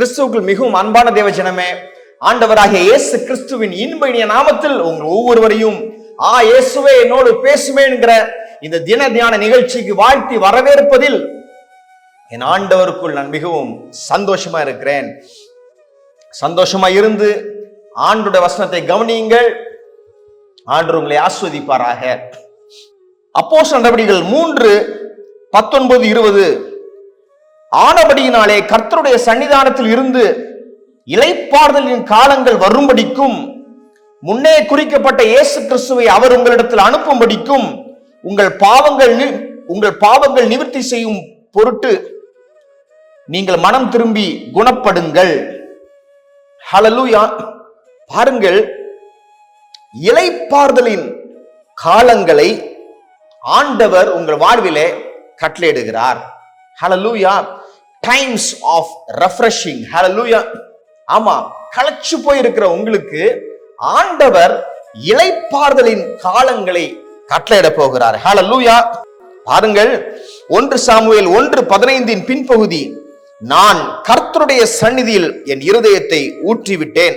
கிறிஸ்துவுக்குள் மிகவும் அன்பான தேவ ஜனமே, ஆண்டவராகிய இயேசு கிறிஸ்துவின் இன்ப இனிய நாமத்தில் உங்கள் ஒவ்வொருவரையும் இயேசுவே என்னோடு பேசுவே என்கிற இந்த தின தியான நிகழ்ச்சிக்கு வாழ்த்தி வரவேற்பதில் என் ஆண்டவருக்குள் நான் மிகவும் சந்தோஷமா இருக்கிறேன். சந்தோஷமா இருந்து ஆண்டுடைய வசனத்தை கவனியுங்கள். ஆண்டு உங்களை ஆஸ்வதிப்பாராக. அப்போஸ்தலர் நடவடிக்கைகள் 3:19-20 ஆனபடியினாலே கர்த்தருடைய சன்னிதானத்தில் இருந்து இளைப்பாறுதலின் காலங்கள் வரும்படிக்கும் முன்னே குறிக்கப்பட்ட இயேசு கிறிஸ்துவை அவர் உங்களிடத்தில் அனுப்பும்படிக்கும் உங்கள் பாவங்கள் நிவர்த்தி செய்யும் பொருட்டு நீங்கள் மனம் திரும்பி குணப்படுங்கள். ஹல்லேலூயா. பாருங்கள், இளைப்பாறுதலின் காலங்களை ஆண்டவர் உங்கள் வாழ்விலே கட்டளையிடுகிறார். Hallelujah. Times of refreshing. Hallelujah. ஆமா, களைச்சு போயிருக்கிற உங்களுக்கு ஆண்டவர் இளைப்பாறுதலின் காலங்களை கட்டளையிட போகிறார். ஹல்லேலூயா. பாருங்கள், 1 சாமுவேல் 1:15 பின்பகுதி, நான் கர்த்தருடைய சந்நிதியில் என் இருதயத்தை ஊற்றிவிட்டேன்.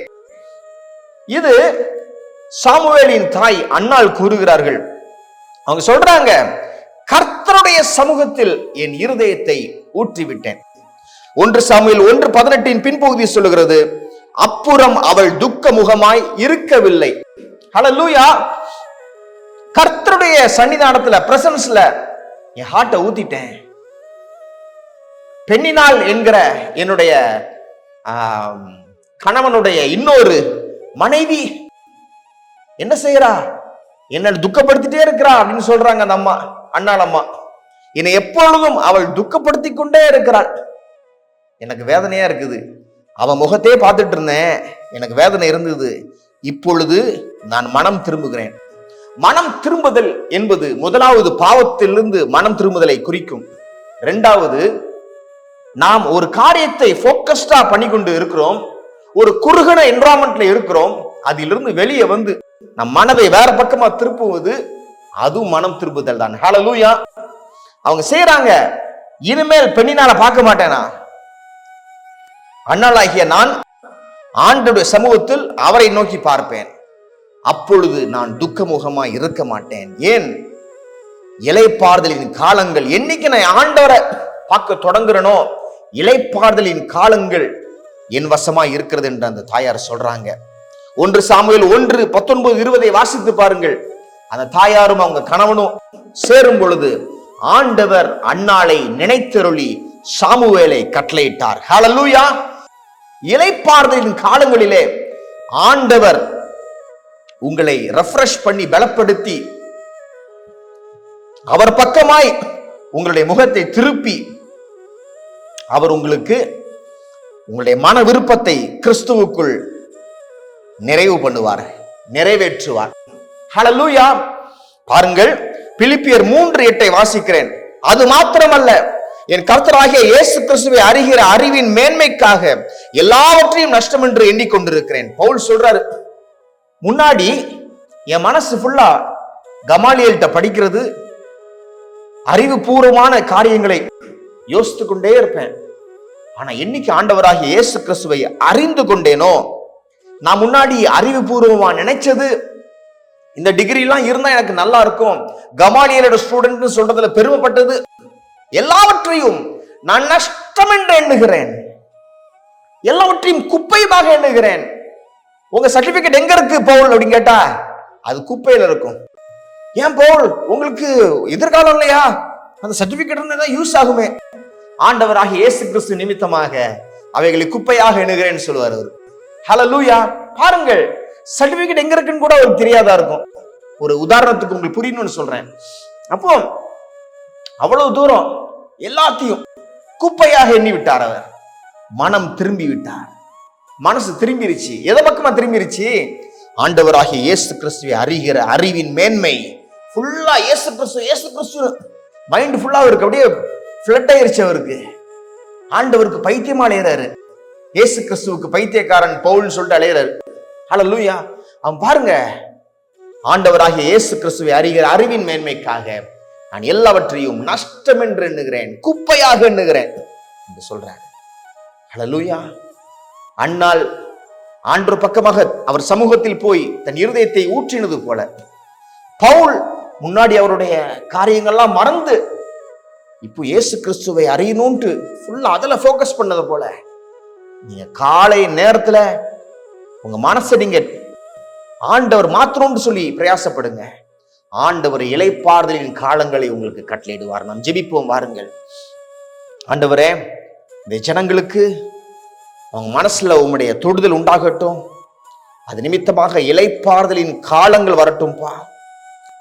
இது சாமுவேலின் தாய் அன்னாள் கூறுகிறார்கள். அவங்க சொல்றாங்க, கர்த்தருடைய சமூகத்தில் என் இருதயத்தை ஊற்றிவிட்டேன். 1 சாமுவேல் 1:18 பின்பகுதி சொல்லுகிறது, அப்புறம் அவள் துக்க முகமாய் இருக்கவில்லை. ஹல்லேலூயா. கர்த்தருடைய சன்னிதானத்துல பிரசன்ஸ்ல என் ஹார்ட்டை ஊத்திட்டேன். பெண்ணினாள் என்கிற என்னுடைய கணவனுடைய இன்னொரு மனைவி என்ன செய்யறா, என்ன துக்கப்படுத்திட்டே இருக்கிறா அப்படின்னு சொல்றாங்க அந்த அம்மா, அண்ணாள் அம்மா. என்னை எப்பொழுதும் அவள் துக்கப்படுத்தி கொண்டே இருக்கிறாள். எனக்கு வேதனையா இருக்குது. அவன் முகத்தையே பார்த்துட்டு இருந்தேன், எனக்கு வேதனை இருந்தது. இப்பொழுது நான் மனம் திரும்புகிறேன். மனம் திரும்புதல் என்பது முதலாவது பாவத்திலிருந்து மனம் திரும்புதலை குறிக்கும். இரண்டாவது, நாம் ஒரு காரியத்தை போக்கஸ்டா பண்ணி கொண்டு இருக்கிறோம், ஒரு குறுகன என்விரான்மெண்ட்ல இருக்கிறோம். அதிலிருந்து வெளியே வந்து நம் மனதை வேற பக்கமா திருப்புவது, அதுவும் மனம் திரும்புதல் தான். ஹல்லேலூயா. அவங்க செய்யறாங்க, இனிமேல் பெண்ணினால பார்க்க மாட்டேனா, அண்ணாளாகிய நான் ஆண்டவருடைய சமூகத்தில் அவரை நோக்கி பார்ப்பேன். அப்பொழுது நான் துக்கமுகமாய் இருக்க மாட்டேன். ஏன்? இளைப்பாறுதலின் காலங்கள் என்னைக்கு நான் ஆண்டவரை பார்க்க தொடங்குறனோ, இளைப்பாறுதலின் காலங்கள் என் வசமா இருக்கிறது என்று அந்த தாயார் சொல்றாங்க. 1 சாமுவேல் 1:19-20 வாசித்து பாருங்கள். அந்த தாயாரும் அவங்க கணவனும் சேரும் பொழுது ஆண்டவர் அன்னாளை நினைத்தருளி சாமுவேலை கட்டளையிட்டார். ஹல்லேலூயா. இளைப்பாறுதலின் காலங்களிலே ஆண்டவர் உங்களை ரெஃப்ரெஷ் பண்ணி பலப்படுத்தி அவர் பக்கமாய் உங்களுடைய முகத்தை திருப்பி அவர் உங்களுக்கு உங்களுடைய மன விருப்பத்தை கிறிஸ்துவுக்குள் நிறைவு பண்ணுவார், நிறைவேற்றுவார். ஹல்லேலூயா. பாருங்கள், பிலிப்பியர் 3:8 வாசிக்கிறேன். அது மாத்திரமல்ல, என் கர்த்தராகிய இயேசு கிறிஸ்துவை அறிகிற அறிவின் மேன்மைக்காக எல்லாவற்றையும் நஷ்டம் என்று எண்ணிக்கொண்டிருக்கிறேன். பவுல் சொல்றாரு, முன்னாடி என் மனசு ஃபுல்லா கமாலியல்கிட்ட படிக்கிறது, அறிவுபூர்வமான காரியங்களை யோசித்து கொண்டே இருப்பேன். ஆனா என்னைக்கு ஆண்டவராகிய இயேசு கிறிஸ்துவை அறிந்து கொண்டேனோ, நான் முன்னாடி அறிவுபூர்வமா நினைச்சது, இந்த டிகிரி எல்லாம் இருந்தா எனக்கு நல்லா இருக்கும், கமாலியலோட ஸ்டூடெண்ட் சொல்றதுல பெருமைப்பட்டது, எல்லாவற்றையும் நான் நஷ்டம் என்று எண்ணுகிறேன், எல்லாவற்றையும் குப்பையாக எண்ணுகிறேன். உங்க சர்டிபிகேட் எங்க இருக்கு பவுல் அப்படின்னு கேட்டா, அது குப்பையில இருக்கும். ஏன் பவுல், உங்களுக்கு எதிர்காலம் இல்லையா? அந்த சர்டிபிகேட் தான் யூஸ் ஆகுமே. ஆண்டவராகிய இயேசு கிறிஸ்து நிமித்தமாக அவைகளை குப்பையாக எண்ணுகிறேன்னு சொல்லுவார் அவர். ஹல்லேலூயா. பாருங்கள், சர்டிபிகேட் எங்க இருக்குன்னு கூட அவருக்கு தெரியாதா இருக்கும். ஒரு உதாரணத்துக்கு உங்களுக்கு புரியணும்னு சொல்றேன். அப்போ அவ்வளவு தூரம் எல்லாத்தையும் குப்பையாக எண்ணி விட்டார் அவர். மனம் திரும்பி விட்டார், மனசு திரும்பிருச்சு. எதை பக்கமா திரும்பிருச்சு? ஆண்டவராகிய இயேசு கிறிஸ்துவை அறிகிற அறிவின் மேன்மை. ஃபுல்லா இயேசு கிறிஸ்து மைண்ட் ஃபுல்லா இருக்கு, அப்படியே ஃபிளட் ஆயிருச்சு அவருக்கு. ஆண்டவருக்கு பைத்தியமா அலையறாரு, இயேசு கிறிஸ்துவுக்கு பைத்தியக்காரன் பவுல்னு சொல்லிட்டு அலையறாரு. ஹல்லேலூயா. அவன் பாருங்க, ஆண்டவராகிய இயேசு கிறிஸ்துவை அறிகிற அறிவின் மேன்மைக்காக நான் எல்லாவற்றையும் நஷ்டம் என்று எண்ணுகிறேன், குப்பையாக எண்ணுகிறேன் என்று சொல்றாங்க. ஹல்லேலூயா. அன்னாள் ஆண்டவர் பக்கமாக அவர் சமூகத்தில் போய் தன் இருதயத்தை ஊற்றினது போல, பவுல் முன்னாடி அவருடைய காரியங்கள்லாம் மறந்து இப்போ இயேசு கிறிஸ்துவை அறியணும்ட்டு ஃபுல்லா அதுல போக்கஸ் பண்ணது போல, நீங்க காலை நேரத்துல உங்க மனசை நீங்க ஆண்டவர் மாத்திரம்னு சொல்லி பிரயாசப்படுங்க. ஆண்டவர் இளைப்பாறுதலின் காலங்களை உங்களுக்கு கட்டளையிடுவார். நாம் ஜெபிப்போம் வாருங்கள். ஆண்டவரே, இந்த ஜனங்களுக்கு அவங்க மனசுல உம்முடைய தொடுதல் உண்டாகட்டும். அது நிமித்தமாக இளைப்பாறுதலின் காலங்கள் வரட்டும்பா.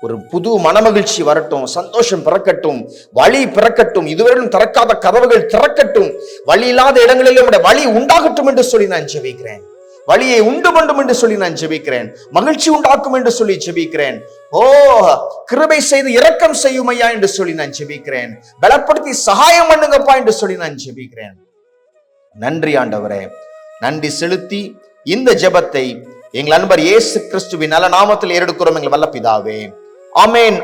ஒரு புது மனமகிழ்ச்சி வரட்டும், சந்தோஷம் பிறக்கட்டும், வழி பிறக்கட்டும், இதுவரையிலும் திறக்காத கதவுகள் திறக்கட்டும், வழி இல்லாத இடங்களில் உம்முடைய வழி உண்டாகட்டும் என்று சொல்லி நான் ஜெபிக்கிறேன். வழியை உண்டு பண்ணும் என்று சொல்லி நான் ஜெபிக்கிறேன். மகிழ்ச்சி உண்டாக்கும் என்று சொல்லி ஜெபிக்கிறேன். ஓ, கிருபை செய்து இரக்கம் செய்யும் ஐயா என்று சொல்லி நான் ஜெபிக்கிறேன். பலப்படுத்தி சகாயம் பண்ணுங்கப்பா என்று சொல்லி நான் ஜெபிக்கிறேன். நன்றி ஆண்டவரே. நன்றி செலுத்தி இந்த ஜெபத்தை எங்கள் அன்பர் இயேசு கிறிஸ்துவின் நல்ல நாமத்தில் ஏறெடுக்கிறோம் எங்கள் வல்ல பிதாவே. ஆமென்.